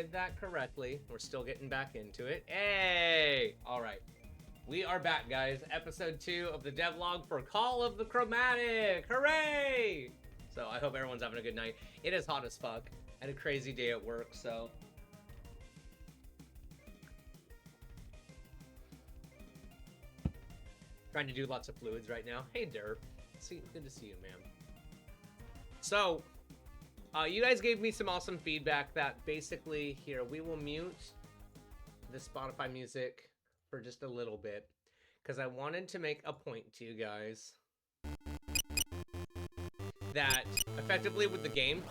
did that correctly. We're still getting back into it. Hey! Alright. We are back, guys. Episode 2 of the devlog for Call of the Chromatic! Hooray! So, I hope everyone's having a good night. It is hot as fuck. I had a crazy day at work, so... Trying to do lots of fluids right now. Hey, Derp. Good to see you, man. So... you guys gave me some awesome feedback that basically, here, we will mute the Spotify music for just a little bit, because I wanted to make a point to you guys that effectively with the game,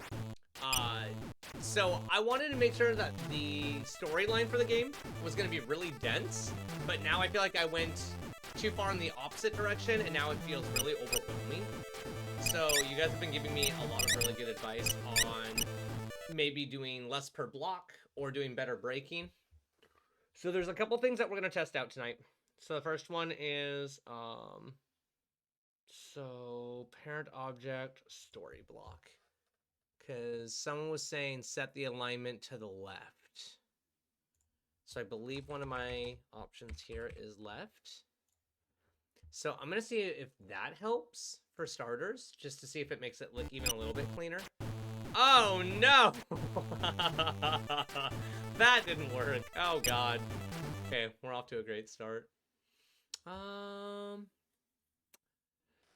so I wanted to make sure that the storyline for the game was going to be really dense, but now I feel like I went too far in the opposite direction, and now it feels really overwhelming. So you guys have been giving me a lot of really good advice on maybe doing less per block or doing better breaking. So there's a couple things that we're going to test out tonight. So the first one is, so parent object story block. Because someone was saying set the alignment to the left. So I believe one of my options here is left. So I'm going to see if that helps for starters, just to see if it makes it look even a little bit cleaner. Oh, no! That didn't work. Oh, God. Okay, we're off to a great start.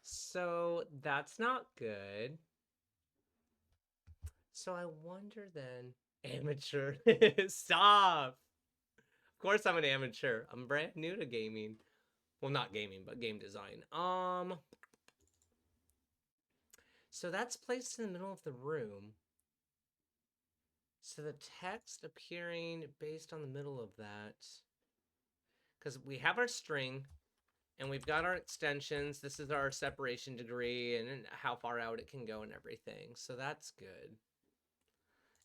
So that's not good. So I wonder then... Amateur. Stop! Of course I'm an amateur. I'm brand new to gaming. Well, not gaming, but game design. So that's placed in the middle of the room. So the text appearing based on the middle of that. Because we have our string, and we've got our extensions. This is our separation degree, and how far out it can go and everything. So that's good.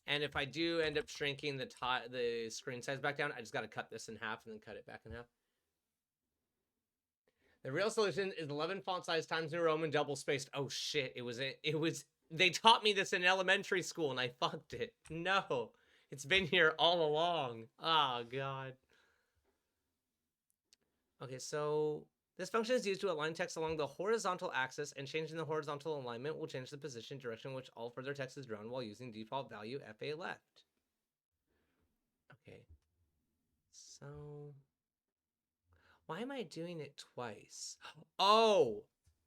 And if I do end up shrinking the screen size back down, I just got to cut this in half and then cut it back in half. The real solution is 11 font size times New Roman double spaced. Oh shit, it was they taught me this in elementary school and I fucked it. No, it's been here all along. Oh god. Okay, so this function is used to align text along the horizontal axis, and changing the horizontal alignment will change the position direction in which all further text is drawn while using default value FA left. Okay. So why am I doing it twice? Oh,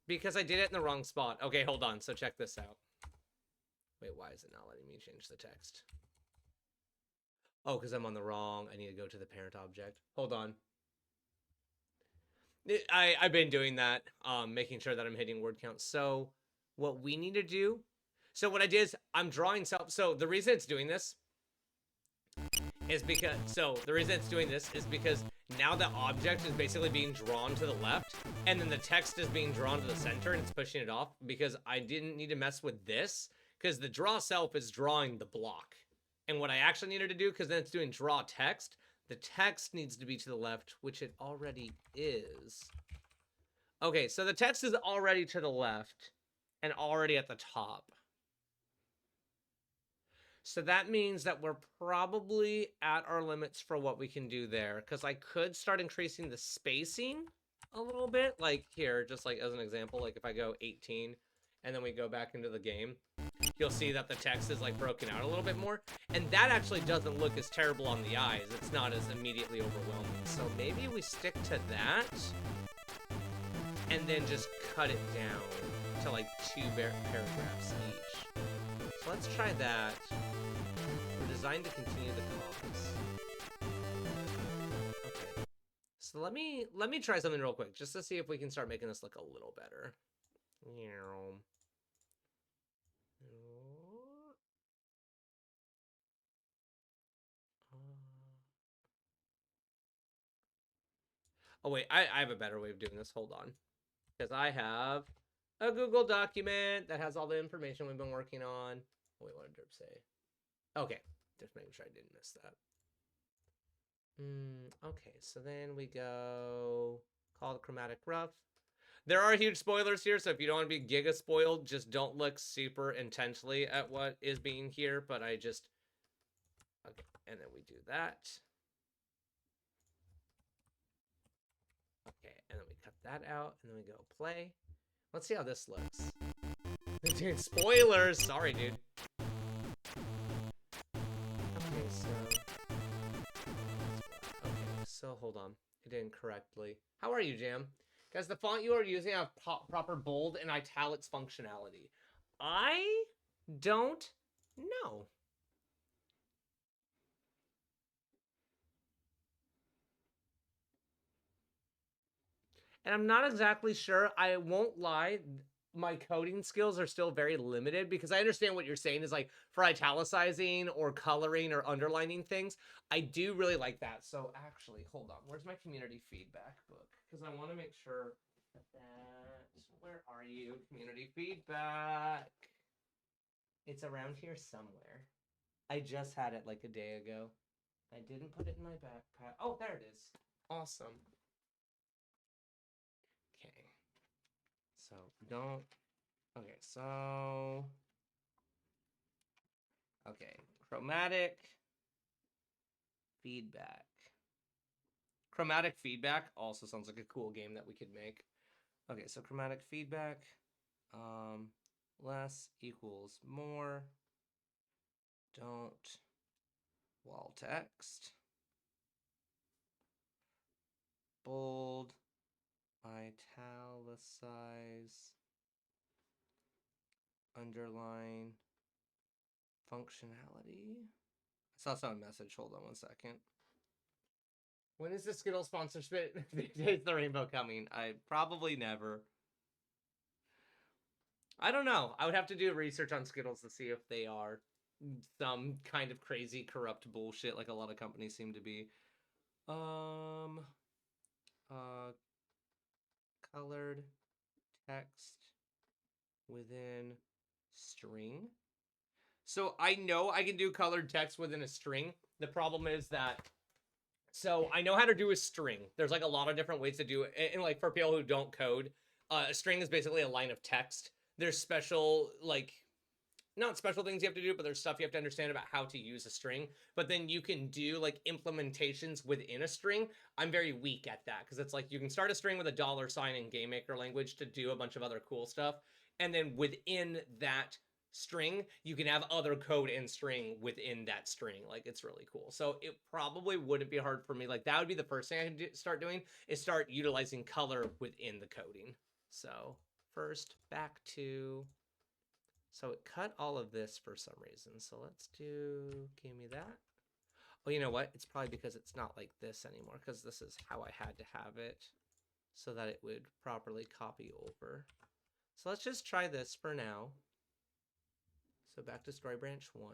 because I did it in the wrong spot. Okay, hold on. So check this out. Wait, why is it not letting me change the text? Oh, because I'm on the wrong. I need to go to the parent object. Hold on. I've been doing that, making sure that I'm hitting word count. So what we need to do, so what I did is I'm drawing so the reason it's doing this is because, now the object is basically being drawn to the left, and then the text is being drawn to the center, and it's pushing it off, because I didn't need to mess with this, because the draw self is drawing the block. And what I actually needed to do, because then it's doing draw text, the text needs to be to the left, which it already is. Okay, so the text is already to the left, and already at the top. So that means that we're probably at our limits for what we can do there, because I could start increasing the spacing a little bit, like here, just like as an example, like if I go 18 and then we go back into the game, you'll see that the text is like broken out a little bit more, and that actually doesn't look as terrible on the eyes. It's not as immediately overwhelming. So maybe we stick to that and then just cut it down to like 2 paragraphs each. So let's try that. We're designed to continue the cogs. Okay. So let me try something real quick, just to see if we can start making this look a little better. Oh wait, I have a better way of doing this. Hold on. Because I have a Google document that has all the information we've been working on. Oh, wait, what did Derp say? Okay, just making sure I didn't miss that. Okay, so then we go call the chromatic rough. There are huge spoilers here, so if you don't want to be giga spoiled, just don't look super intensely at what is being here, but I just... Okay. And then we do that. Okay, and then we cut that out, and then we go play. Let's see how this looks. Dude, spoilers! Sorry, dude. Okay, so hold on. It didn't correctly. How are you, Jam? Guys, the font you are using have proper bold and italics functionality. I don't know. And I'm not exactly sure. I won't lie. My coding skills are still very limited because I understand what you're saying is like for italicizing or coloring or underlining things. I do really like that. So actually, hold on. Where's my community feedback book? Because I want to make sure that. Where are you? Community feedback. It's around here somewhere. I just had it like a day ago. I didn't put it in my backpack. Oh, there it is. Awesome. Okay. So don't. Okay, so. Okay, chromatic feedback. Chromatic feedback also sounds like a cool game that we could make. Okay, so chromatic feedback. Less equals more. Don't wall text. Bold. Italicize. Underline. Functionality. I saw some message. Hold on one second. When is the Skittles sponsorship? Is the rainbow coming? I probably never. I don't know. I would have to do research on Skittles to see if they are some kind of crazy corrupt bullshit like a lot of companies seem to be. Colored text within string. So I know I can do colored text within a string. The problem is that so I know how to do a string. There's like a lot of different ways to do it. And like for people who don't code, a string is basically a line of text. There's special like not special things you have to do, but there's stuff you have to understand about how to use a string. But then you can do like implementations within a string. I'm very weak at that because it's like you can start a string with a $sign in GameMaker language to do a bunch of other cool stuff. And then within that string, you can have other code and string within that string. Like it's really cool. So it probably wouldn't be hard for me. Like that would be the first thing I could start doing is start utilizing color within the coding. So first back to so it cut all of this for some reason. So let's do, give me that. Oh, you know what? It's probably because it's not like this anymore because this is how I had to have it so that it would properly copy over. So let's just try this for now. So back to story branch 1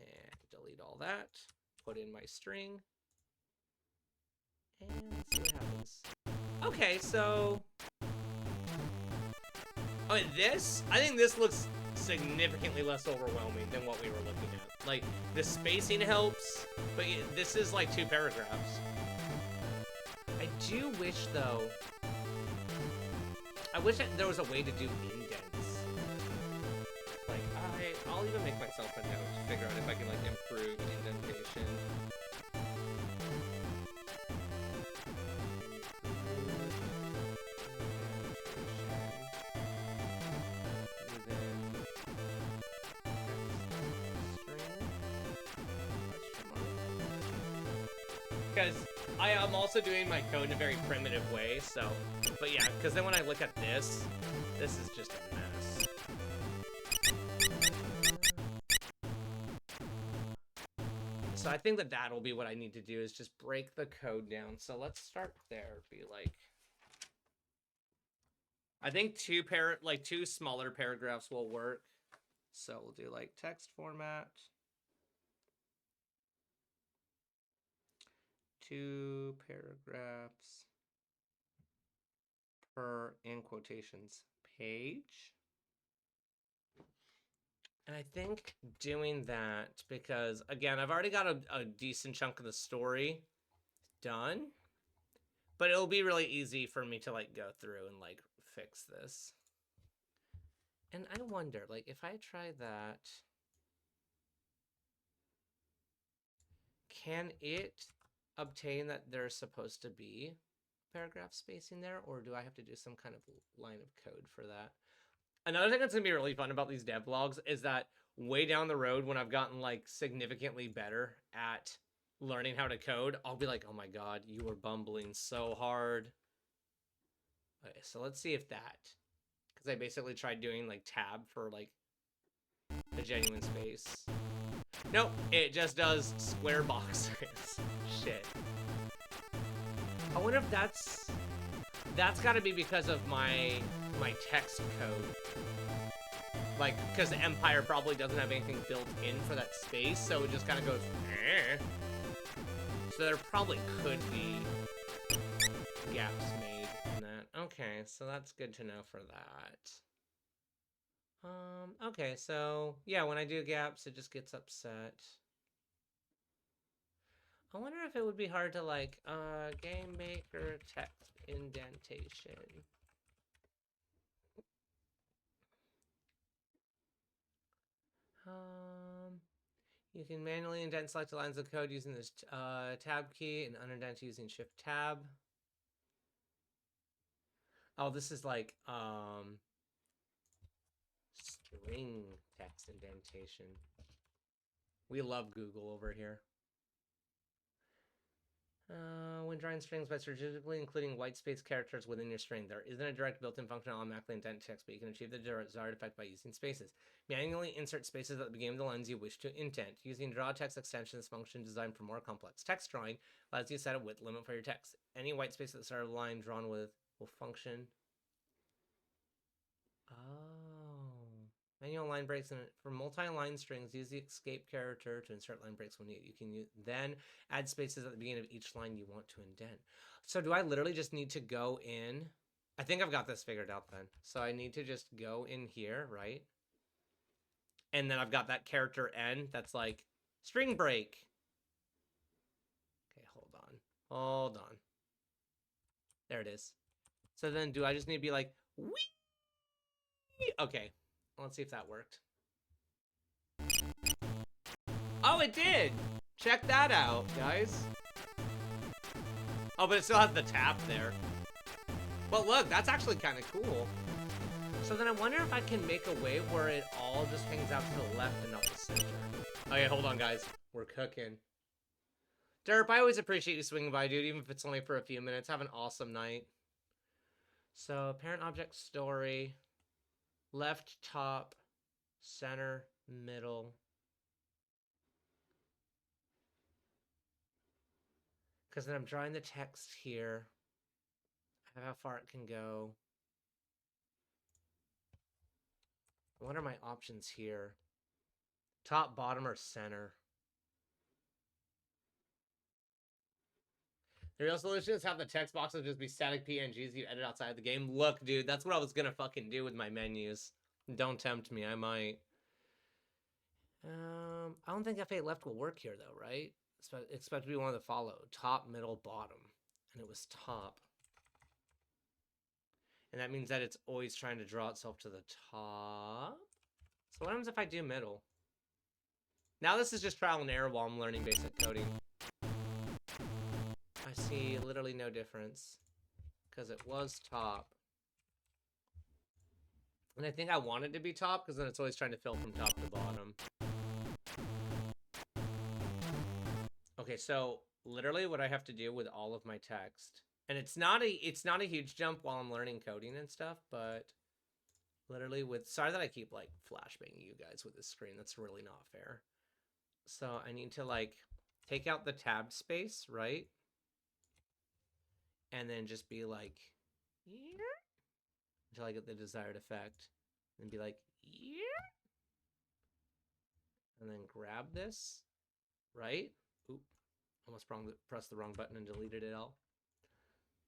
and delete all that. Put in my string and let's see what happens. Okay, so oh, this, I think this looks significantly less overwhelming than what we were looking at. Like, the spacing helps, but this is like 2 paragraphs. I do wish, though, I wish there was a way to do indents. Like, I'll even make myself a note to figure out if I can, like, improve indentation. Because I am also doing my code in a very primitive way, so, but yeah, because then when I look at this is just a mess. So I think that that'll be what I need to do is just break the code down. So let's start there, be like, I think 2 smaller paragraphs will work. So we'll do like text format. 2 paragraphs per, in quotations, page. And I think doing that because, again, I've already got a decent chunk of the story done. But it'll be really easy for me to, like, go through and, like, fix this. And I wonder, like, if I try that... can it obtain that there's supposed to be paragraph spacing there, or do I have to do some kind of line of code for that? Another thing that's gonna be really fun about these devlogs is that way down the road, when I've gotten like significantly better at learning how to code, I'll be like, oh my god, you were bumbling so hard. Okay, so let's see if that, because I basically tried doing like tab for like a genuine space. Nope, it just does square boxes. Shit. I wonder if that's got to be because of my text code. Like, because the Empire probably doesn't have anything built in for that space, so it just kind of goes, eh. So there probably could be gaps made in that. Okay, so that's good to know for that. Okay, so yeah, when I do gaps, it just gets upset. I wonder if it would be hard to like, game maker text indentation. You can manually indent selected lines of code using this tab key and unindent using shift tab. Oh, this is like string text indentation. We love Google over here. When drawing strings by strategically including white space characters within your string, there isn't a direct built-in function to automatically indent text, but you can achieve the desired effect by using spaces. Manually insert spaces at the beginning of the lines you wish to indent. Using draw text extension, this function designed for more complex text drawing allows you to set a width limit for your text. Any white space at the start of the line drawn with will function. Manual line breaks for multi-line strings. Use the escape character to insert line breaks when needed. You can then add spaces at the beginning of each line you want to indent. So do I literally just need to go in? I think I've got this figured out then. So I need to just go in here, right? And then I've got that character N that's like string break. Okay, hold on. There it is. So then do I just need to be like, wee? Okay, let's see if that worked. Oh, it did! Check that out, guys. Oh, but it still has the tab there. But look, that's actually kind of cool. So then I wonder if I can make a way where it all just hangs out to the left and not the center. Okay, hold on, guys. We're cooking. Derp, I always appreciate you swinging by, dude, even if it's only for a few minutes. Have an awesome night. So, parent object story. Left, top, center, middle. Because then I'm drawing the text here. I have how far it can go. What are my options here? Top, bottom, or center? The real solution is have the text boxes just be static PNGs you edit outside the game. Look, dude, that's what I was gonna fucking do with my menus. Don't tempt me, I might. I don't think F8 left will work here though, right? Expect to be one of the follow. Top, middle, bottom. And it was top. And that means that it's always trying to draw itself to the top. So what happens if I do middle? Now this is just trial and error while I'm learning basic coding. I see literally no difference. Because it was top. And I think I want it to be top, because then it's always trying to fill from top to bottom. Okay, so literally what I have to do with all of my text, and it's not a huge jump while I'm learning coding and stuff, but literally with, sorry that I keep like flashbanging you guys with this screen, that's really not fair. So I need to like take out the tab space, right? And then just be like, yeah, until I get the desired effect, and be like, yeah, and then grab this, right? Oop, almost pressed the wrong button and deleted it all.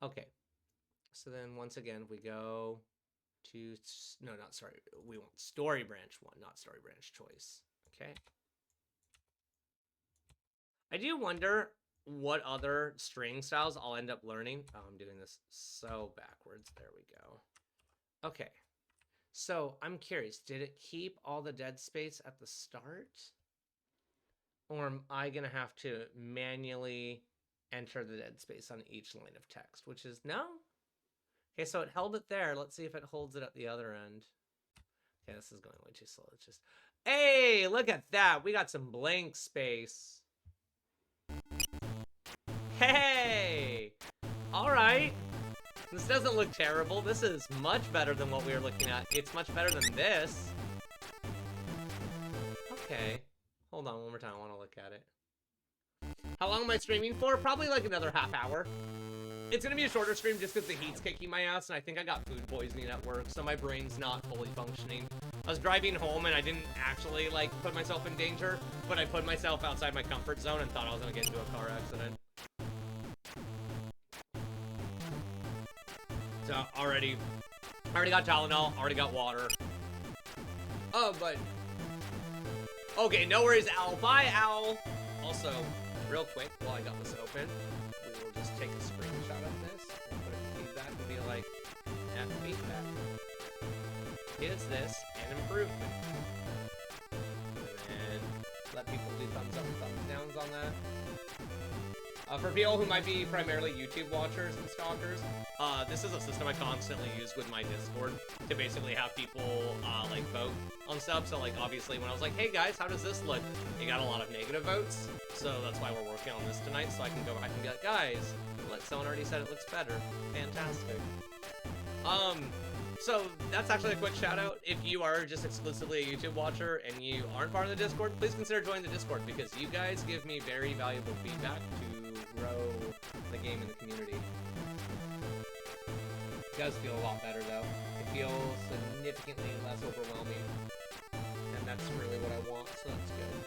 Okay, so then once again, we go to, no, not sorry, we want story branch 1, not story branch choice, okay? I do wonder what other string styles I'll end up learning. Oh, I'm doing this so backwards. There we go. Okay, so I'm curious, did it keep all the dead space at the start? Or am I going to have to manually enter the dead space on each line of text, which is no. Okay, so it held it there. Let's see if it holds it at the other end. Okay, this is going way too slow. It's just, hey, look at that. We got some blank space. Hey! All right. This doesn't look terrible. This is much better than what we were looking at. It's much better than this. Okay. Hold on one more time. I want to look at it. How long am I streaming for? Probably like another half hour. It's going to be a shorter stream just because the heat's kicking my ass, and I think I got food poisoning at work, so my brain's not fully functioning. I was driving home, and I didn't actually, like, put myself in danger, but I put myself outside my comfort zone and thought I was going to get into a car accident. So, already got Tylenol, already got water. Oh, but... Okay, no worries, Owl. Bye, Owl. Also, real quick, while I got this open, we will just take a screenshot of this and put it in feedback and be like, F feedback. Is this an improvement? And let people do thumbs up and thumbs downs on that. For people who might be primarily YouTube watchers and stalkers, this is a system I constantly use with my Discord to basically have people, like, vote on stuff. So, like, obviously, when I was like, hey, guys, how does this look? It got a lot of negative votes. So that's why we're working on this tonight, so I can go back and be like, guys, look, someone already said it looks better. Fantastic. So that's actually a quick shout out. If you are just exclusively a YouTube watcher and you aren't part of the Discord, please consider joining the Discord because you guys give me very valuable feedback to grow the game in the community. It does feel a lot better though. It feels significantly less overwhelming. And that's really what I want, so that's good.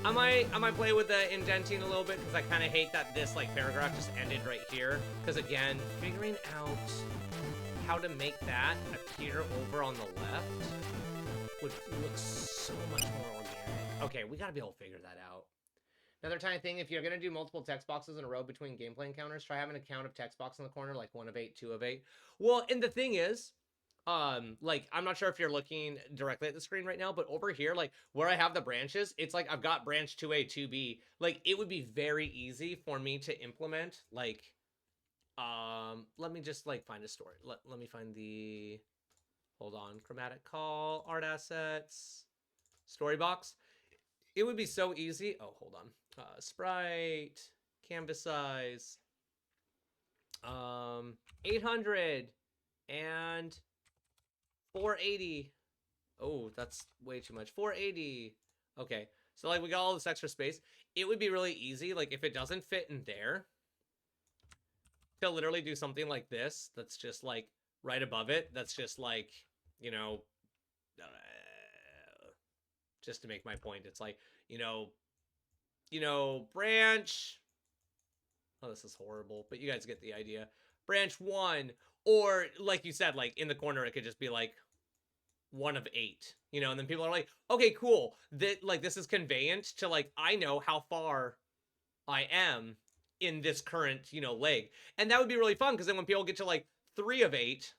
I might play with the indenting a little bit because I kind of hate that this like paragraph just ended right here. Because again, figuring out how to make that appear over on the left would look so much more organic. Okay, we gotta be able to figure that out. Another tiny thing, if you're gonna do multiple text boxes in a row between gameplay encounters, try having a count of text box in the corner, like 1 of 8, 2 of 8. Well, and the thing is, like, I'm not sure if you're looking directly at the screen right now, but over here, like, where I have the branches, it's like I've got branch 2A, 2B. Like, it would be very easy for me to implement, like, let me just, like, find a story. Let me find the, hold on, chromatic call, art assets, story box. It would be so easy. Oh, hold on. Sprite, canvas size, 800 and 480. Oh, that's way too much. 480. Okay, so like we got all this extra space. It would be really easy, like if it doesn't fit in there, to literally do something like this. That's just like right above it. That's just like, you know, just to make my point. It's like, you know, branch. Oh, this is horrible, but you guys get the idea. Branch 1, or like you said, like in the corner, it could just be like 1 of 8, you know, and then people are like, okay, cool. That, like, this is conveyant to, like, I know how far I am in this current, you know, leg. And that would be really fun, because then when people get to, like, 3 of 8,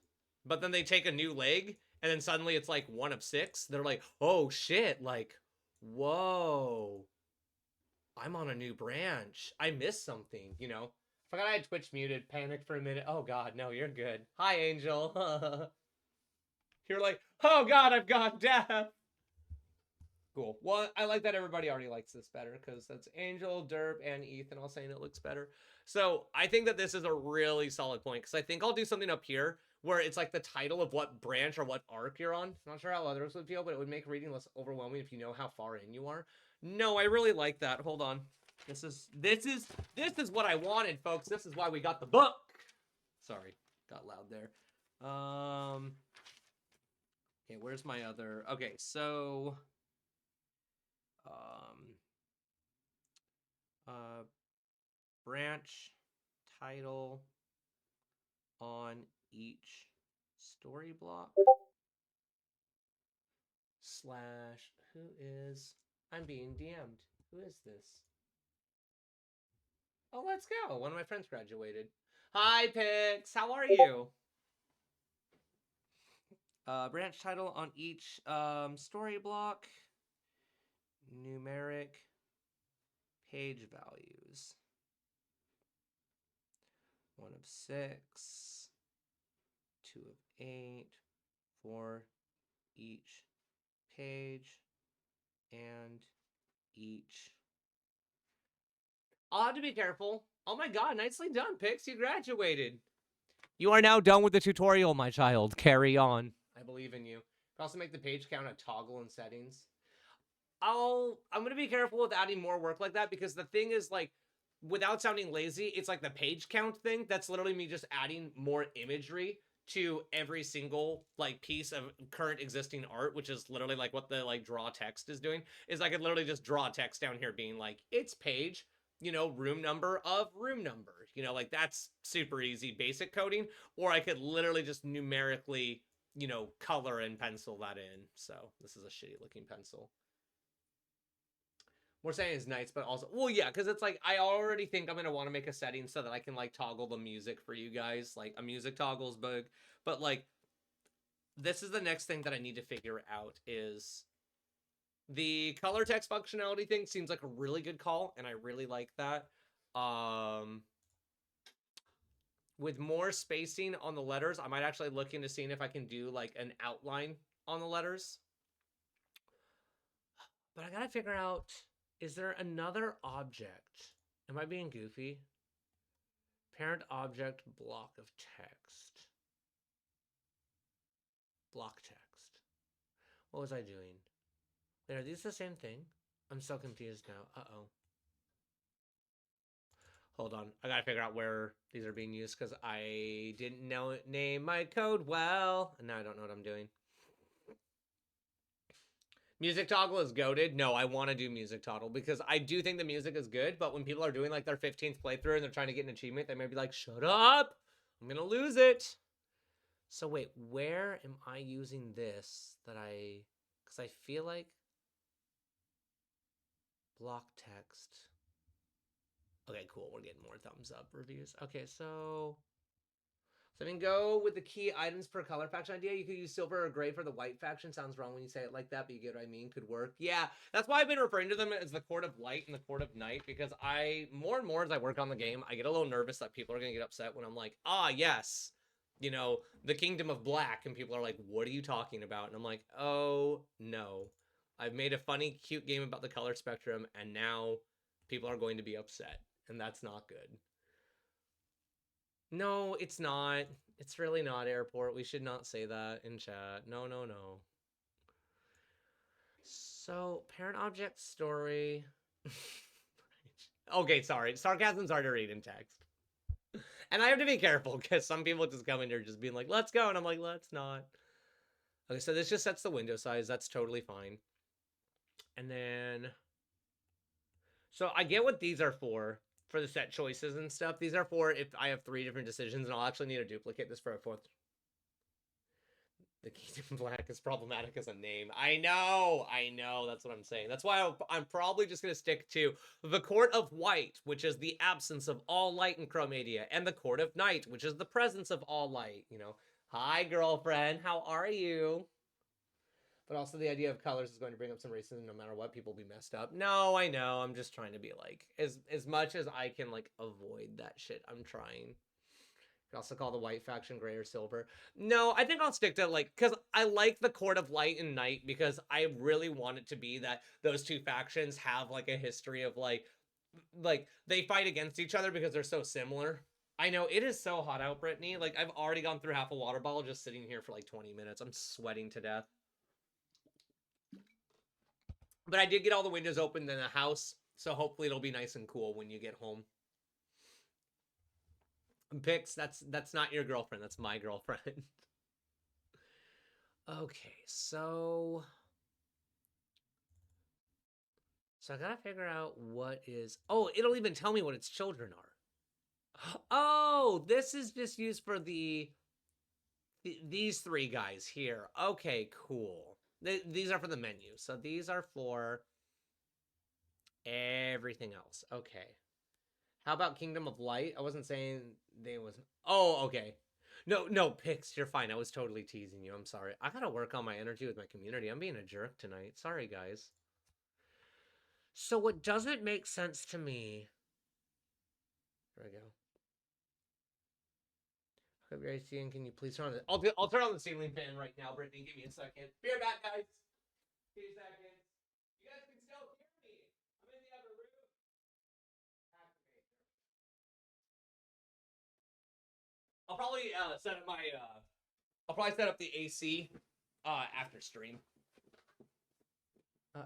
but then they take a new leg, and then suddenly it's, like, 1 of 6, they're like, oh, shit, like, whoa, I'm on a new branch. I missed something, you know? Forgot I had Twitch muted, panicked for a minute. Oh, God, no, you're good. Hi, Angel. You're like, oh, God, I've gone deaf. Cool. Well, I like that everybody already likes this better because that's Angel, Derp, and Ethan all saying it looks better. So I think that this is a really solid point because I think I'll do something up here where it's like the title of what branch or what arc you're on. Not sure how others would feel, but it would make reading less overwhelming if you know how far in you are. No, I really like that. Hold on. This is what I wanted, folks. This is why we got the book. Sorry, got loud there. Okay, where's my other? Okay, so branch title on each story block slash who is, I'm being DM'd. Who is this? Oh, let's go. One of my friends graduated. Hi, Pix. How are you? Branch title on each story block. numeric page values. 1 of 6, 2 of 8, for each page, and each. I'll have to be careful. Oh my god, nicely done, Pix. You graduated. You are now done with the tutorial, my child. Carry on. I believe in you. Also make the page count a toggle in settings. I'm gonna be careful with adding more work like that, because the thing is, like, without sounding lazy, it's like the page count thing. That's literally me just adding more imagery to every single like piece of current existing art, which is literally like what the like draw text is doing. Is I could literally just draw text down here being like, it's page, room number of room number. Like that's super easy basic coding. Or I could literally just numerically, color and pencil that in. So this is a shitty looking pencil. We're saying it's nice, but also, well, yeah, because it's like, I already think I'm going to want to make a setting so that I can, like, toggle the music for you guys. Like, a music toggle's bug. But, like, this is the next thing that I need to figure out is the color text functionality thing seems like a really good call, and I really like that. With more spacing on the letters, I might actually look into seeing if I can do, like, an outline on the letters. But I gotta figure out, is there another object? Am I being goofy? Parent object block of text. Block text. What was I doing? Wait, are these the same thing? I'm so confused now. Uh-oh. Hold on. I gotta figure out where these are being used because I didn't name my code well. And now I don't know what I'm doing. Music toggle is goated. No, I want to do music toggle because I do think the music is good, but when people are doing like their 15th playthrough and they're trying to get an achievement, they may be like, shut up! I'm gonna lose it! So wait, where am I using this that because I feel like block text. Okay, cool. We're getting more thumbs up reviews. Okay, so I mean, go with the key items per color faction idea. You could use silver or gray for the white faction. Sounds wrong when you say it like that, but you get what I mean. Could work. Yeah, that's why I've been referring to them as the Court of Light and the Court of Night, because more and more as I work on the game, I get a little nervous that people are going to get upset when I'm like, yes, the Kingdom of Black, and people are like, what are you talking about? And I'm like, oh, no. I've made a funny, cute game about the color spectrum, and now people are going to be upset, and that's not good. No, it's not. It's really not, Airport. We should not say that in chat. No, no, no. So, parent object story. Okay, sorry. Sarcasm's hard to read in text. And I have to be careful because some people just come in here just being like, let's go. And I'm like, let's not. Okay, so this just sets the window size. That's totally fine. And then... So I get what these are for the set choices and stuff. These are for if I have 3 different decisions, and I'll actually need to duplicate this for a 4th. The Kingdom Black is problematic as a name. I know. That's what I'm saying. That's why I'm probably just going to stick to the Court of White, which is the absence of all light in Chromadia, and the Court of Night, which is the presence of all light. Hi, girlfriend. How are you? But also the idea of colors is going to bring up some racism no matter what. People will be messed up. No, I know. I'm just trying to be like, as much as I can like avoid that shit, I'm trying. You could also call the white faction gray or silver. No, I think I'll stick to like, because I like the Court of Light and Night because I really want it to be that those 2 factions have like a history of like they fight against each other because they're so similar. I know, it is so hot out, Brittany. Like, I've already gone through half a water bottle just sitting here for like 20 minutes. I'm sweating to death. But I did get all the windows open in the house, so hopefully it'll be nice and cool when you get home. Pix, that's not your girlfriend. That's my girlfriend. Okay, so I gotta figure out what is... Oh, it'll even tell me what its children are. Oh, this is just used for these 3 guys here. Okay, cool. These are for the menu. So these are for everything else. Okay. How about Kingdom of Light? I wasn't saying they was... Oh, okay. No, Pix, you're fine. I was totally teasing you. I'm sorry. I gotta work on my energy with my community. I'm being a jerk tonight. Sorry, guys. So what doesn't make sense to me. There we go. Hope you're AC, and can you please turn on the? I'll turn on the ceiling fan right now, Brittany. Give me a second. Be right back, guys. 2 seconds. You guys can still hear me. I'm in the other room. Activate. I'll probably set up my. I'll probably set up the AC after stream.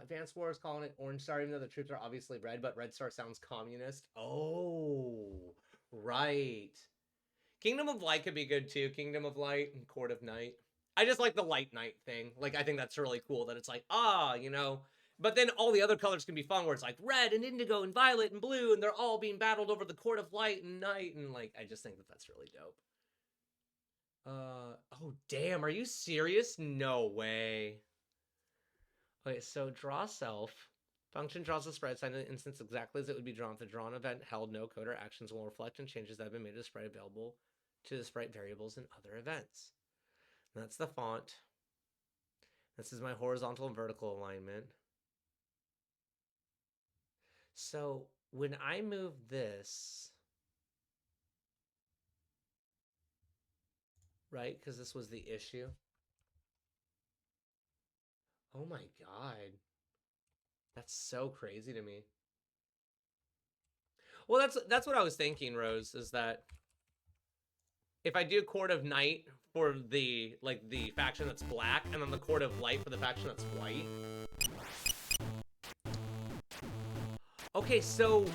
Advanced War is calling it Orange Star, even though the troops are obviously red, but Red Star sounds communist. Oh, right. Kingdom of Light could be good too. Kingdom of Light and Court of Night. I just like the light night thing. Like, I think that's really cool that it's like, you know. But then all the other colors can be fun where it's like red and indigo and violet and blue and they're all being battled over the Court of Light and Night. And like, I just think that that's really dope. Oh, damn. Are you serious? No way. Okay, so draw self. Function draws a sprite sign in an instance exactly as it would be drawn if the drawn event held no code or actions will reflect and changes that have been made to the sprite available to the sprite variables and other events. And that's the font. This is my horizontal and vertical alignment. So when I move this, right, because this was the issue. Oh my God. That's so crazy to me. Well, that's what I was thinking, Rose, is that if I do Court of Night for the faction that's black, and then the Court of Light for the faction that's white. Okay, so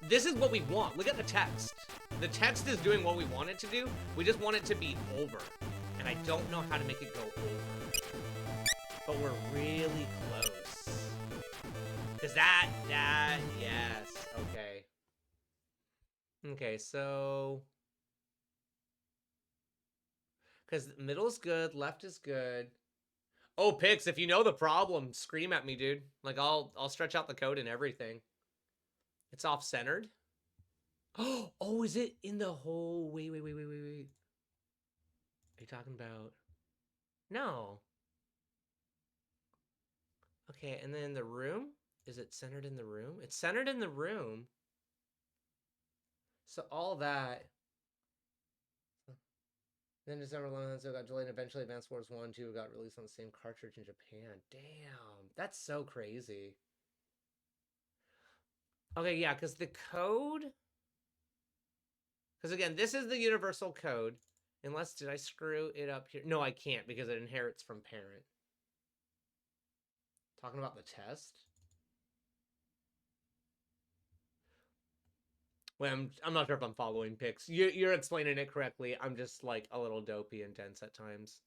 this is what we want. Look at the text. The text is doing what we want it to do. We just want it to be over. And I don't know how to make it go over. But we're really close. Because that, yes. Okay. Okay, so... Because middle's good, left is good. Oh, Pix, if you know the problem, scream at me, dude. Like, I'll stretch out the code and everything. It's off-centered? Oh, is it in the whole... Wait. Are you talking about... No. Okay, and then the room? Is it centered in the room? It's centered in the room. So all that... Then December 11th, it got delayed, and eventually Advanced Wars 1 and 2 got released on the same cartridge in Japan. Damn, that's so crazy. Okay, yeah, because the code... Because again, this is the universal code. Unless, did I screw it up here? No, I can't because it inherits from parent. Talking about the test? Well, I'm not sure if I'm following Pix. You're explaining it correctly. I'm just like a little dopey and dense at times.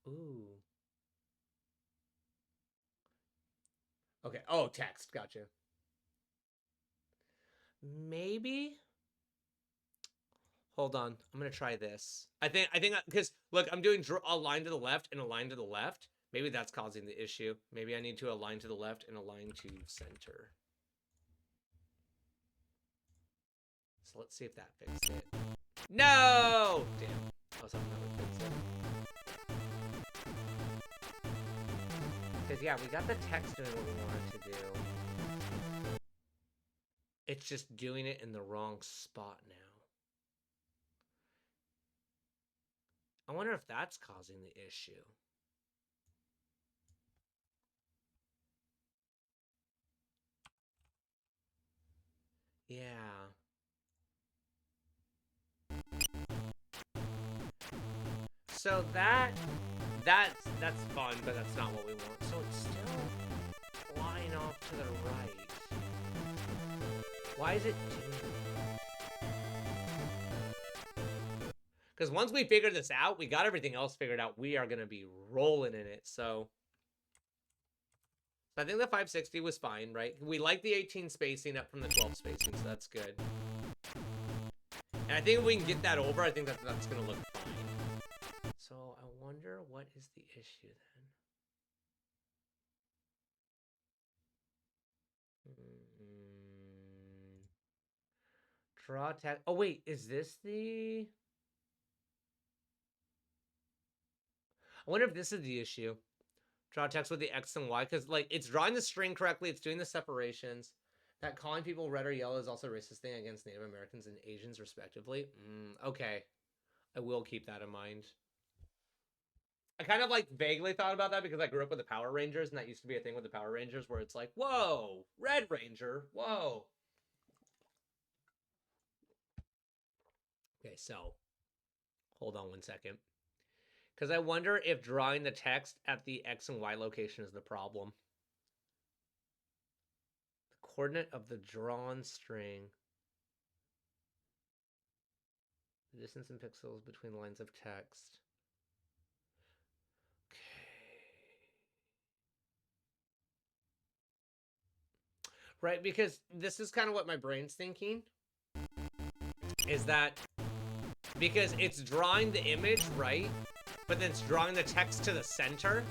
Ooh. Okay. Oh, text. Gotcha. Maybe. Hold on. I'm gonna try this. I think because look, I'm doing a line to the left and a line to the left. Maybe that's causing the issue. Maybe I need to align to the left and align to center. So let's see if that fixed it. No! Damn. I was hoping that would fix it. Because, yeah, we got the text doing what we wanted to do. It's just doing it in the wrong spot now. I wonder if that's causing the issue. Yeah. So that's fun, but that's not what we want. So it's still flying off to the right. Why is it doing that? Because once we figure this out, we got everything else figured out. We are going to be rolling in it. So I think the 560 was fine, right? We like the 18 spacing up from the 12 spacing, so that's good. And I think if we can get that over, I think that's going to look fine. So I wonder what is the issue then? Draw text. Oh, wait. Is this the... I wonder if this is the issue. Draw text with the X and Y, because like it's drawing the string correctly, it's doing the separations. That calling people red or yellow is also a racist thing against Native Americans and Asians, respectively. Okay, I will keep that in mind. I kind of like vaguely thought about that because I grew up with the Power Rangers, and that used to be a thing with the Power Rangers where it's like, whoa, Red Ranger, whoa. Okay, so hold on one second. Because I wonder if drawing the text at the X and Y location is the problem. The coordinate of the drawn string. The distance in pixels between lines of text. Right, because this is kind of what my brain's thinking. Is that because it's drawing the image, right? But then it's drawing the text to the center.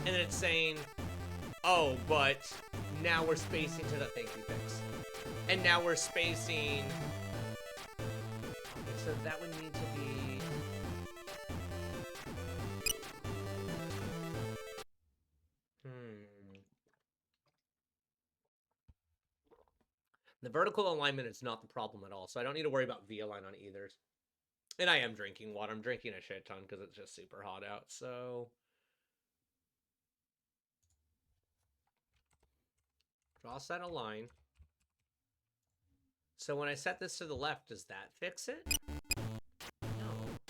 And then it's saying, oh, but now we're spacing to the thank you fix. And now we're spacing. Okay, so that would need to be. The vertical alignment is not the problem at all, so I don't need to worry about V-align on either. And I am drinking water. I'm drinking a shit ton because it's just super hot out, so... Draw set a line. So when I set this to the left, does that fix it? No.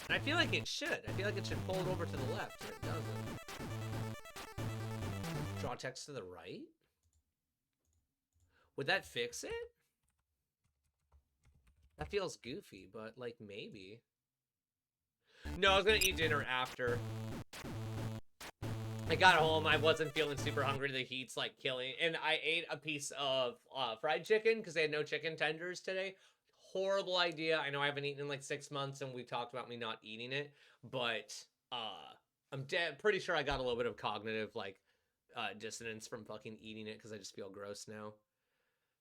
And I feel like it should. I feel like it should pull it over to the left, and it doesn't. Draw text to the right? Would that fix it? That feels goofy, but, like, maybe. No, I was gonna eat dinner after. I got home, I wasn't feeling super hungry, the heat's, like, killing. And I ate a piece of fried chicken, because they had no chicken tenders today. Horrible idea. I know I haven't eaten in, like, 6 months, and we've talked about me not eating it. But, I'm pretty sure I got a little bit of cognitive, like, dissonance from fucking eating it, because I just feel gross now.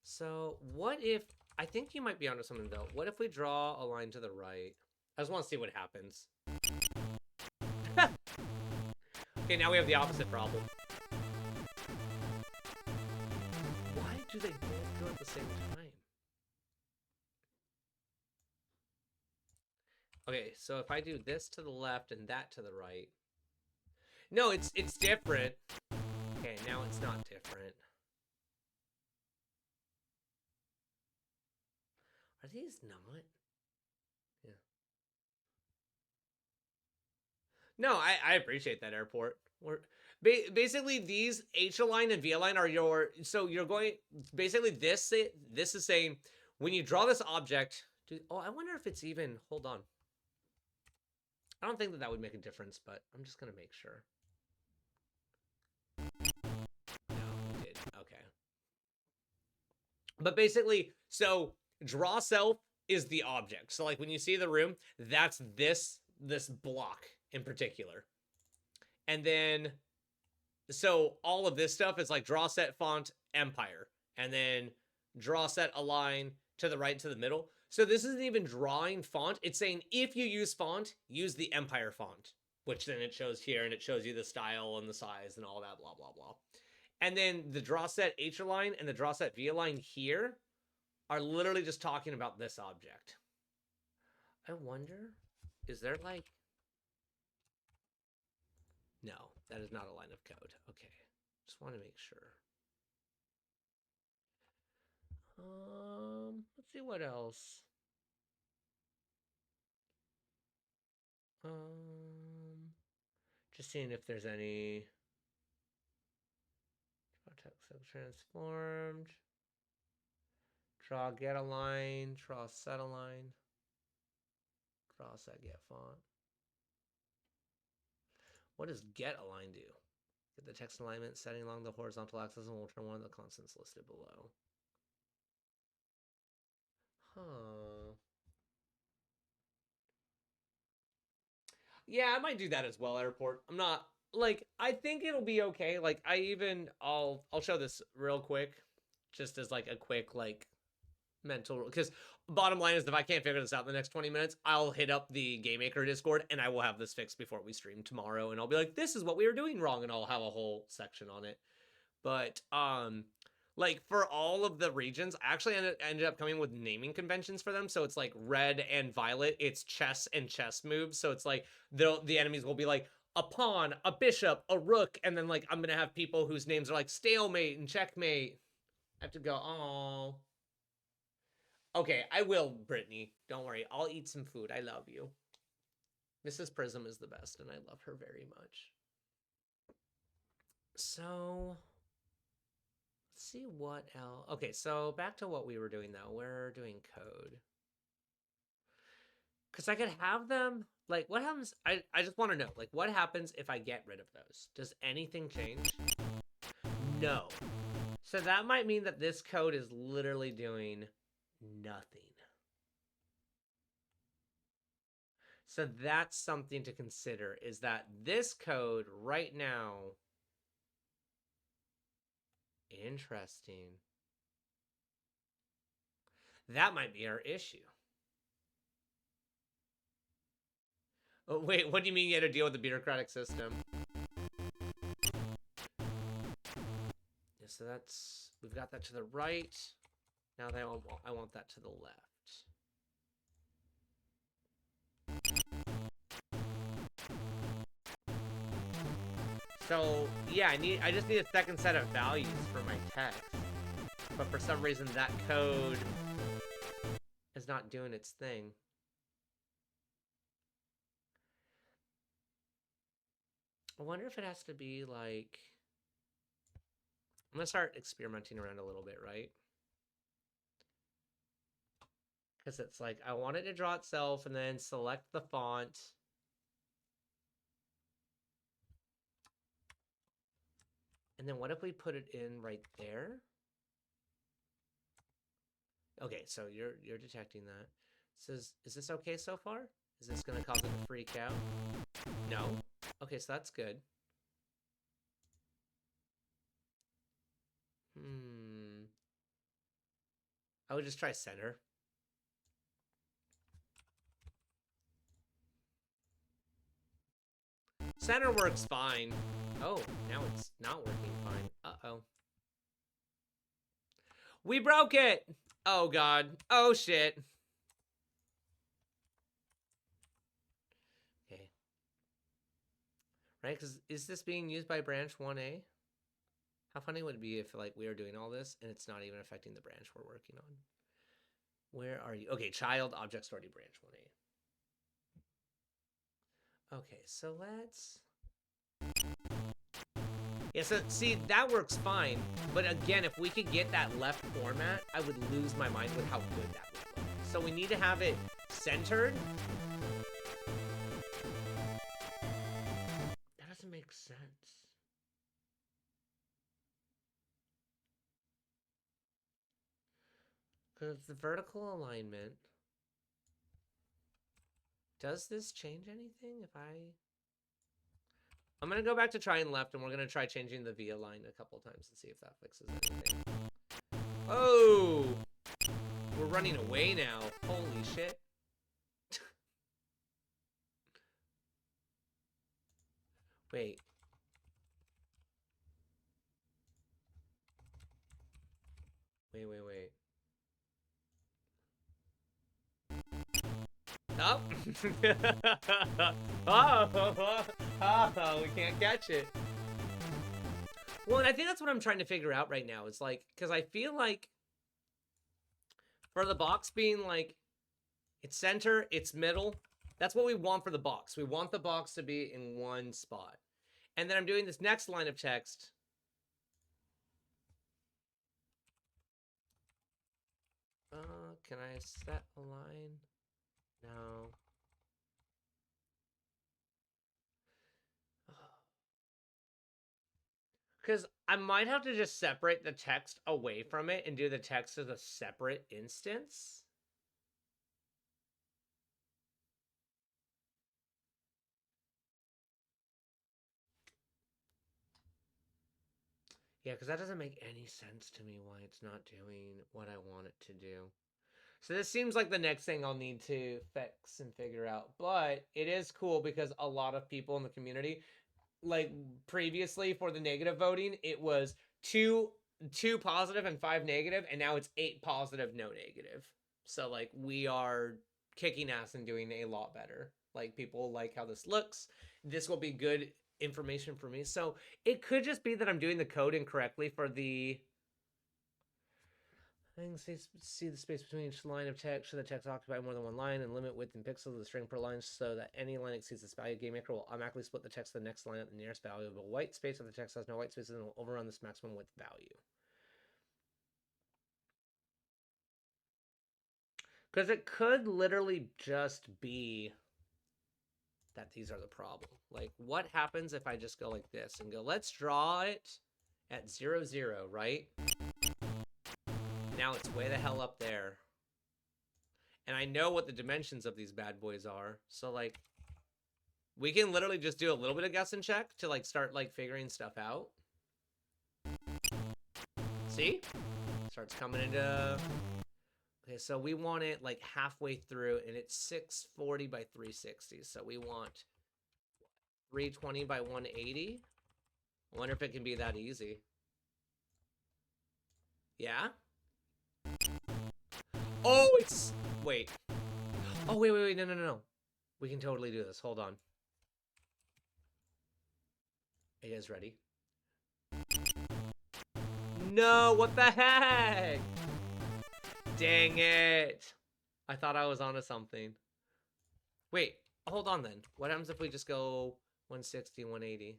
So, what if... I think you might be onto something, though. What if we draw a line to the right? I just want to see what happens. Okay, now we have the opposite problem. Why do they both go at the same time? Okay, so if I do this to the left and that to the right... No, it's different. Okay, now it's not different. Are these not? Yeah. No, I appreciate that, airport. We're basically these H-align and V-align are your... So you're going... Basically this is saying when you draw this object... Oh, I wonder if it's even... Hold on. I don't think that would make a difference, but I'm just going to make sure. No, it did. Okay. But basically, so draw self is the object. So like when you see the room, that's this block in particular. And then, so all of this stuff is like draw set font empire. And then draw set align to the right to the middle. So this isn't even drawing font. It's saying if you use font, use the empire font. Which then it shows here and it shows you the style and the size and all that blah, blah, blah. And then the draw set H-align and the draw set V-align here are literally just talking about this object. I wonder, is there like... No, that is not a line of code. Okay, just want to make sure. Let's see what else. Just seeing if there's any... Draw text transformed. Draw get align. Draw set align. Draw set get font. What does get align do? Get the text alignment setting along the horizontal axis and we'll turn one of the constants listed below. Huh. Yeah, I might do that as well, airport. I'm not... Like, I think it'll be okay. Like, I'll show this real quick. Just as, like, a quick, like... mental, because bottom line is if I can't figure this out in the next 20 minutes, I'll hit up the Game Maker Discord and I will have this fixed before we stream tomorrow, and I'll be like, this is what we were doing wrong, and I'll have a whole section on it. But like for all of the regions, I actually ended up coming with naming conventions for them. So it's like red and violet, it's chess and chess moves. So it's like the enemies will be like a pawn, a bishop, a rook, and then like I'm gonna have people whose names are like stalemate and checkmate. I have to go, oh. Okay, I will, Brittany. Don't worry. I'll eat some food. I love you. Mrs. Prism is the best, and I love her very much. So, let's see what else. Okay, so back to what we were doing, though. We're doing code. Because I could have them, like, what happens? I just want to know, like, what happens if I get rid of those? Does anything change? No. So that might mean that this code is literally doing nothing. So that's something to consider, is that this code right now, interesting. That might be our issue. Oh, wait, what do you mean you had to deal with the bureaucratic system? Yeah, so that's, we've got that to the right. Now that I want that to the left. So yeah, I just need a second set of values for my text. But for some reason that code is not doing its thing. I wonder if it has to be like, I'm gonna start experimenting around a little bit, right? Because it's like, I want it to draw itself and then select the font. And then what if we put it in right there? Okay, so you're detecting that. It says, is this okay so far? Is this gonna cause it to freak out? No? Okay, so that's good. I would just try center. Center works fine. Oh, now it's not working fine. Uh-oh. We broke it! Oh, God. Oh, shit. Okay. Right, because is this being used by branch 1A? How funny would it be if, like, we are doing all this and it's not even affecting the branch we're working on? Where are you? Okay, child, object stored branch 1A. Okay, so let's... Yeah, so see, that works fine. But again, if we could get that left format, I would lose my mind with how good that would look. So we need to have it centered. That doesn't make sense. Because it's the vertical alignment. Does this change anything if I'm going to go back to trying left, and we're going to try changing the V line a couple times and see if that fixes anything. Oh! We're running away now. Holy shit. Wait. Wait. Oh! Oh, we can't catch it. Well, and I think that's what I'm trying to figure out right now. It's like, because I feel like for the box being like, it's center, it's middle, that's what we want for the box. We want the box to be in one spot. And then I'm doing this next line of text. Can I set a line? No. Because I might have to just separate the text away from it and do the text as a separate instance. Yeah, because that doesn't make any sense to me why it's not doing what I want it to do. So this seems like the next thing I'll need to fix and figure out. But it is cool because a lot of people in the community, like previously for the negative voting, it was two positive and 5 negative, and now it's 8 positive, no negative. So like we are kicking ass and doing a lot better. Like people like how this looks. This will be good information for me. So it could just be that I'm doing the code incorrectly for the see the space between each line of text. Should the text occupy more than one line, and limit width in pixels of the string per line so that any line exceeds this value. GameMaker will automatically split the text to the next line at the nearest value of a white space. If the text has no white spaces, and will overrun this maximum width value. Because it could literally just be that these are the problem. Like, what happens if I just go like this and go, let's draw it at 0, 0, right? Now it's way the hell up there. And I know what the dimensions of these bad boys are. So, like, we can literally just do a little bit of guess and check to, like, start, like, figuring stuff out. See? Starts coming into... Okay, so we want it, like, halfway through, and it's 640 by 360. So we want 320 by 180. I wonder if it can be that easy. Yeah? Oh, it's... Wait. Oh, wait. No. We can totally do this. Hold on. Are you guys ready? No, what the heck? Dang it. I thought I was onto something. Wait, hold on then. What happens if we just go 160, 180?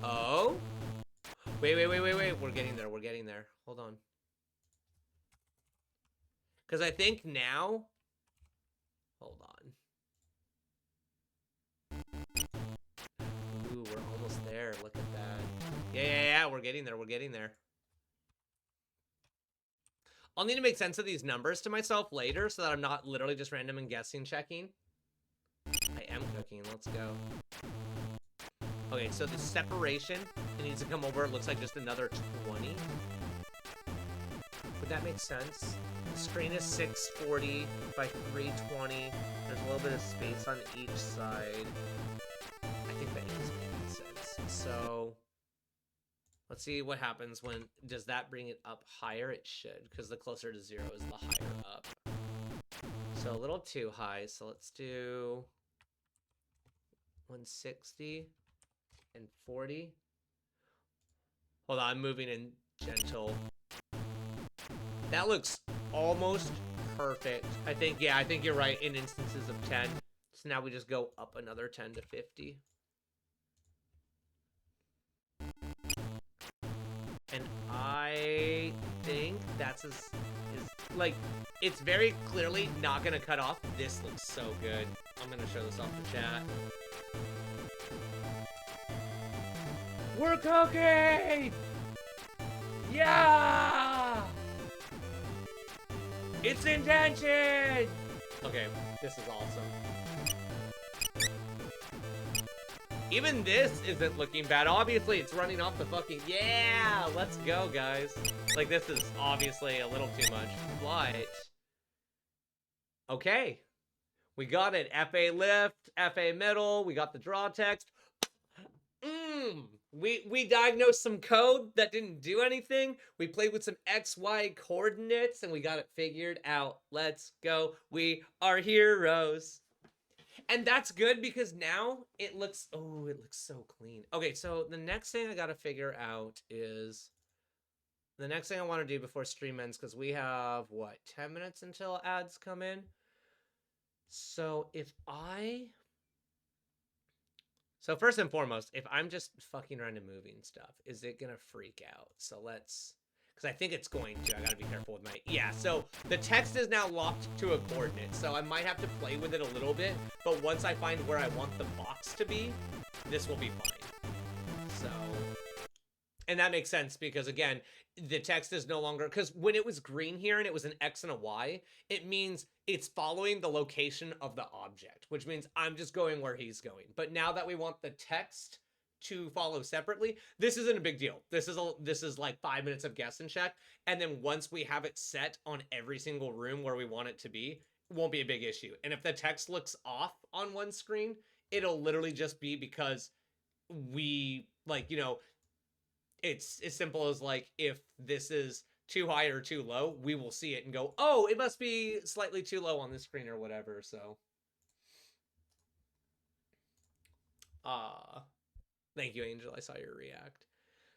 Oh? Wait. We're getting there. Hold on. Because I think now... Hold on. Ooh, we're almost there. Look at that. Yeah. We're getting there. I'll need to make sense of these numbers to myself later so that I'm not literally just random and guessing checking. I am cooking. Let's go. Okay, so the separation, it needs to come over. It looks like just another 20. Would that make sense? The screen is 640 by 320. There's a little bit of space on each side. I think that is making sense. So... let's see what happens when... Does that bring it up higher? It should, because the closer to 0 is the higher up. So a little too high. So let's do 160 and 40. Hold on, I'm moving in gentle. That looks almost perfect. I think you're right in instances of 10. So now we just go up another 10 to 50. And I think that's like, it's very clearly not gonna cut off. This looks so good. I'm gonna show this off the chat. We're cooking! Yeah! It's intention! Okay, this is awesome. Even this isn't looking bad. Obviously, it's running off the fucking... Yeah! Let's go, guys. Like, this is obviously a little too much, but... Okay. We got it. FA lift, FA middle, we got the draw text. We diagnosed some code that didn't do anything. We played with some XY coordinates, and we got it figured out. Let's go. We are heroes. And that's good because now it looks, oh, it looks so clean. Okay, so the next thing I got to figure out is, the next thing I want to do before stream ends, because we have, what, 10 minutes until ads come in? So so first and foremost, if I'm just fucking around and moving stuff, is it going to freak out? So let's... because I think it's going to. I gotta be careful with my... Yeah, so the text is now locked to a coordinate, so I might have to play with it a little bit, but once I find where I want the box to be, this will be fine. So... and that makes sense because, again, the text is no longer... because when it was green here and it was an X and a Y, it means it's following the location of the object, which means I'm just going where he's going. But now that we want the text to follow separately, this isn't a big deal. This is like 5 minutes of guess and check, and then once we have it set on every single room where we want it to be, it won't be a big issue. And if the text looks off on one screen, it'll literally just be because we, like, you know, it's as simple as like, if this is too high or too low, we will see it and go, oh, it must be slightly too low on this screen or whatever. So thank you, Angel. I saw your react.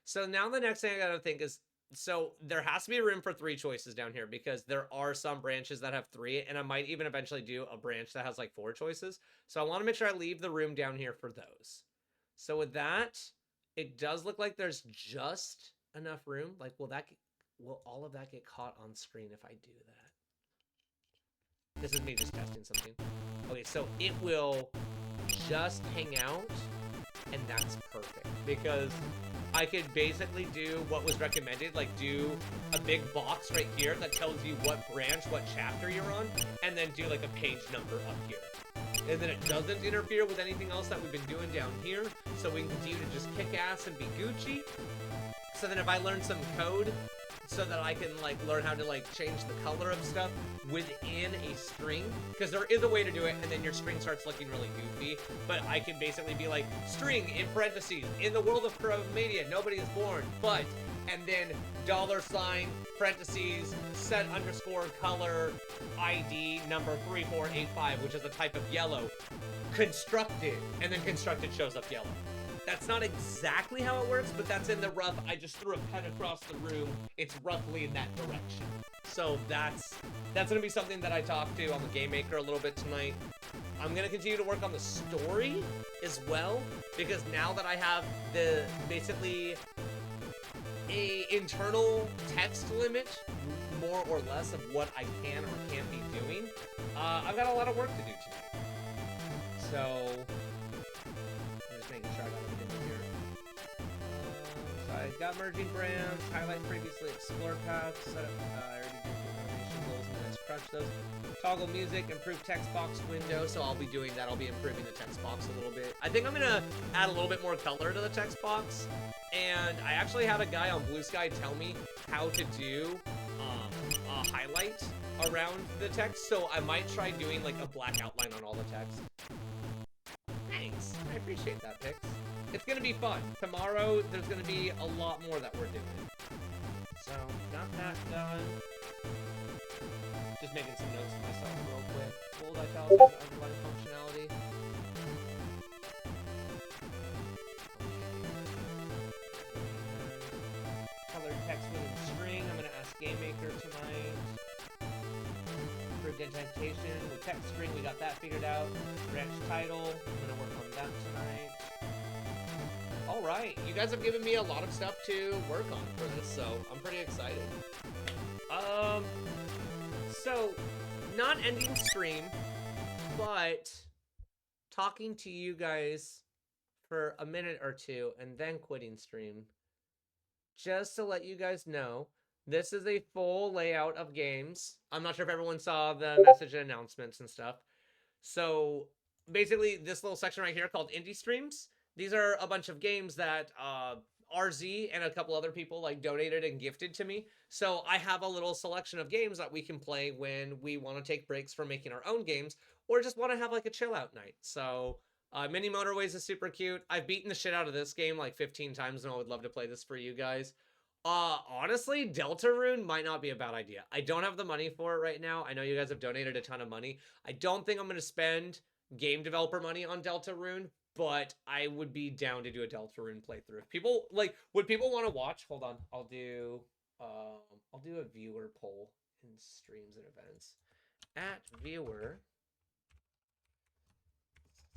So now the next thing I gotta think is, so there has to be room for 3 choices down here, because there are some branches that have 3, and I might even eventually do a branch that has like 4 choices. So I want to make sure I leave the room down here for those. So with that, it does look like there's just enough room. Like, will all of that get caught on screen if I do that? This is me just testing something. Okay, so it will just hang out, and that's perfect, because I could basically do what was recommended, like do a big box right here that tells you what branch, what chapter you're on, and then do like a page number up here. And then it doesn't interfere with anything else that we've been doing down here, so we can continue to just kick ass and be Gucci. So then if I learn some code so that I can like learn how to like change the color of stuff within a string, because there is a way to do it, and then your string starts looking really goofy, but I can basically be like, string in parentheses, in the world of Chromatic, nobody is born, but, and then $, parentheses, set underscore color, ID number 3485, which is a type of yellow, constructed, and then constructed shows up yellow. That's not exactly how it works, but that's in the rough. I just threw a pen across the room. It's roughly in that direction. So that's gonna be something that I talk to on the Game Maker a little bit tonight. I'm gonna continue to work on the story as well, because now that I have the basically a internal text limit, more or less, of what I can or can't be doing, I've got a lot of work to do tonight. So I'm just making sure I got everything here. So I got merging brands, highlight previously explored paths, set up, I already did the animation goals, and let's crush those. Toggle music, improve text box window, so I'll be doing that. I'll be improving the text box a little bit. I think I'm gonna add a little bit more color to the text box, and I actually had a guy on Blue Sky tell me how to do a highlight around the text, so I might try doing like a black outline on all the text. Thanks, I appreciate that, Pix. It's gonna be fun. Tomorrow, there's gonna be a lot more that we're doing. So, got that done. Just making some notes for myself real quick. Bold italics, underline functionality. Colored text within string. I'm gonna ask Game Maker tonight. Improved indentation with text string. We got that figured out. Branch title. I'm gonna work on that tonight. All right, you guys have given me a lot of stuff to work on for this, so I'm pretty excited. So, not ending stream, but talking to you guys for a minute or two and then quitting stream. Just to let you guys know, this is a full layout of games. I'm not sure if everyone saw the message and announcements and stuff. So, basically, this little section right here called Indie Streams, these are a bunch of games that RZ and a couple other people like donated and gifted to me. So I have a little selection of games that we can play when we want to take breaks from making our own games, or just want to have like a chill out night. So Mini Motorways is super cute. I've beaten the shit out of this game like 15 times, and I would love to play this for you guys. Honestly, Deltarune might not be a bad idea. I don't have the money for it right now. I know you guys have donated a ton of money. I don't think I'm going to spend game developer money on Deltarune, but I would be down to do a Deltarune playthrough. If people like, would people want to watch? Hold on, I'll do a viewer poll in streams and events. At viewer,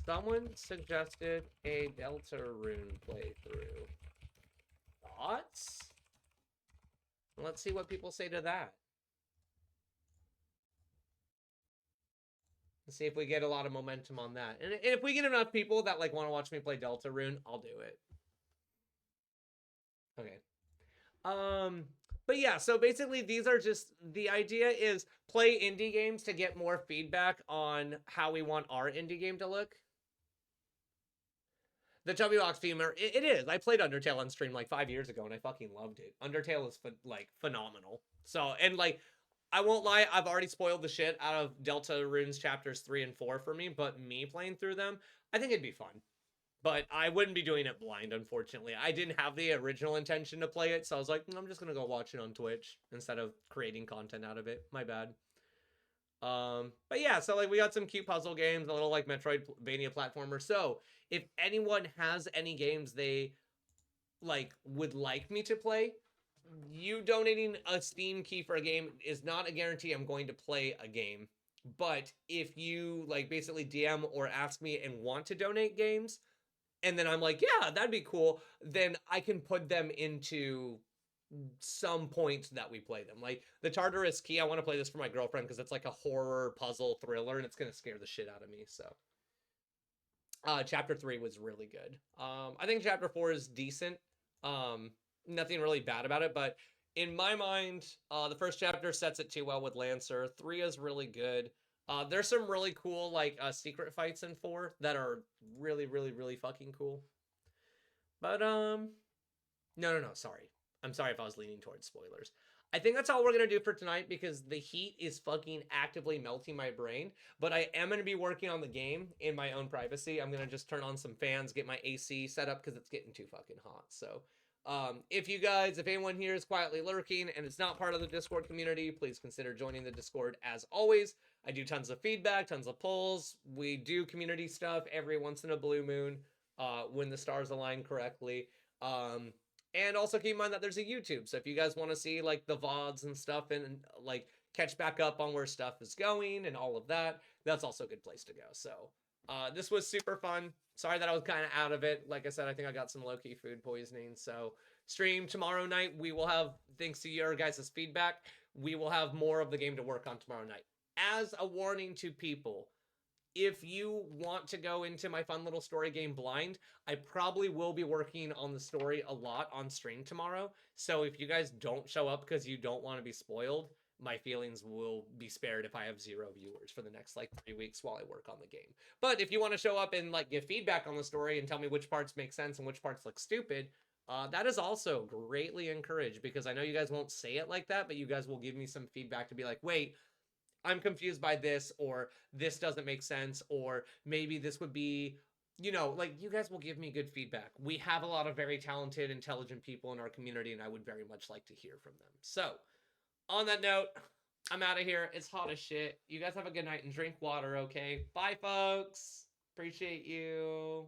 someone suggested a Deltarune playthrough. Thoughts? Let's see what people say to that. Let's see if we get a lot of momentum on that. And if we get enough people that like want to watch me play Deltarune, I'll do it. Okay. But yeah, so basically these are just, the idea is play indie games to get more feedback on how we want our indie game to look. The Chubby Box femur, it is. I played Undertale on stream like 5 years ago, and I fucking loved it. Undertale is like phenomenal. So, and like, I won't lie, I've already spoiled the shit out of Delta Runes chapters 3 and 4 for me. But me playing through them, I think it'd be fun. But I wouldn't be doing it blind, unfortunately. I didn't have the original intention to play it, so I was like, I'm just gonna go watch it on Twitch instead of creating content out of it. My bad. But yeah, so like we got some cute puzzle games, a little like Metroidvania platformer. So if anyone has any games they like would like me to play, you donating a Steam key for a game is not a guarantee I'm going to play a game. But if you like basically DM or ask me and want to donate games, and then I'm like, yeah, that'd be cool, then I can put them into some point that we play them. Like the Tartarus Key, I want to play this for my girlfriend because it's like a horror puzzle thriller and it's gonna scare the shit out of me. So chapter 3 was really good. I think chapter 4 is decent. Nothing really bad about it, but in my mind, the first chapter sets it too well with Lancer. 3 is really good. There's some really cool like secret fights in 4 that are really, really, really fucking cool. But no, sorry. I'm sorry if I was leaning towards spoilers. I think that's all we're going to do for tonight because the heat is fucking actively melting my brain. But I am going to be working on the game in my own privacy. I'm going to just turn on some fans, get my AC set up because it's getting too fucking hot. So if anyone here is quietly lurking and it's not part of the Discord community, please consider joining the Discord as always. I do tons of feedback, tons of polls. We do community stuff every once in a blue moon when the stars align correctly. And also keep in mind that there's a YouTube. So if you guys want to see like the VODs and stuff and like catch back up on where stuff is going and all of that, that's also a good place to go. So this was super fun. Sorry that I was kind of out of it. Like I said, I think I got some low-key food poisoning. So stream tomorrow night. We will have, thanks to your guys' feedback, we will have more of the game to work on tomorrow night. As a warning to people, if you want to go into my fun little story game blind, I probably will be working on the story a lot on stream tomorrow. So if you guys don't show up because you don't want to be spoiled, my feelings will be spared if I have 0 viewers for the next like 3 weeks while I work on the game. But if you want to show up and like give feedback on the story and tell me which parts make sense and which parts look stupid, that is also greatly encouraged because I know you guys won't say it like that, but you guys will give me some feedback to be like, wait, I'm confused by this, or this doesn't make sense, or maybe this would be, like you guys will give me good feedback. We have a lot of very talented, intelligent people in our community, and I would very much like to hear from them. So, on that note, I'm out of here. It's hot as shit. You guys have a good night and drink water, okay? Bye, folks. Appreciate you.